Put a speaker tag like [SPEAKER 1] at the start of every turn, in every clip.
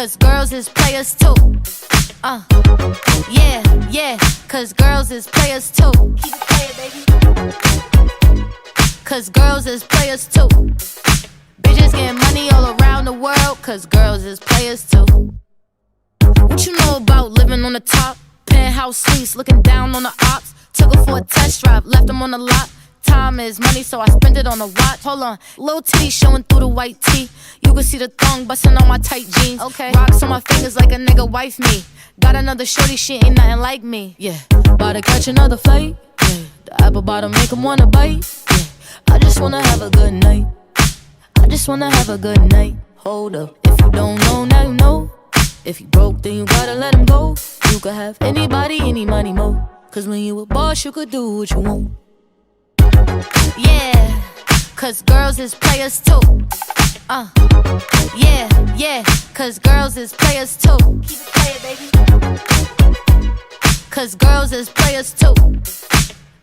[SPEAKER 1] cause girls is players too. Yeah, yeah, cause girls is players too. Keep it playing, baby. Cause girls is players too. Bitches getting money all around the world, cause girls is players too. What you know about living on the top? Penthouse suites, looking down on the ops. Took her for a test drive, left them on the lot. Time is money, so I spend it on a watch. Hold on, little titty showing through the white tee. You can see the thong bustin' on my tight jeans. Okay, rocks on my fingers like a nigga wife me. Got another shorty, she ain't nothing like me. Yeah, about to catch another flight. Yeah, the apple bottom make 'em wanna bite. Yeah, I just wanna have a good night. I just wanna have a good night. Hold up, if you don't know, now you know. If you broke, then you gotta let him go. You could have anybody, any money, mo. Cause when you a boss, you could do what you want. Yeah, cause girls is players too. Yeah, yeah, cause girls is players too. Keep it playing, baby. Cause girls is players too.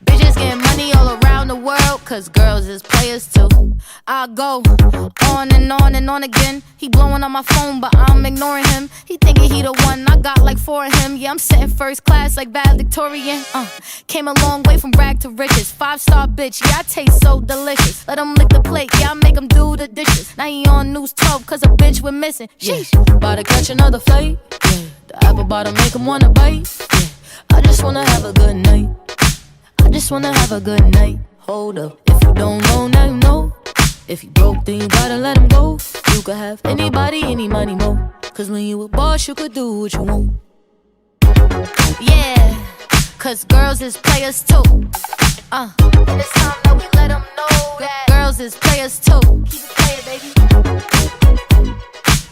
[SPEAKER 1] Bitches getting money all around the world, cause girls is players too. I go on and on again. He blowing on my phone, but I'm ignoring him. He thinking he the one, I got like 4 of him. Yeah, I'm sitting first class like valedictorian. Came a long way from rag to riches. 5-star bitch, yeah, I taste so delicious. Let him lick the plate, yeah, I make him do the dishes. Now he on news 12, cause a bitch we're missing. Sheesh, about to catch another flight. Yeah, the apple bottom make him wanna bite. Yeah, I just wanna have a good night. I just wanna have a good night. Hold up, if you don't know, now you know. If you broke, then you gotta let him go. You could have anybody, any money, mo. Cause when you a boss, you could do what you want. Yeah, cause girls is players too. And it's time that we let them know that girls is players too. Keep it playing, baby.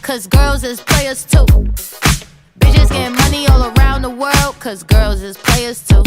[SPEAKER 1] Cause girls is players too. Bitches getting money all around the world, cause girls is players too.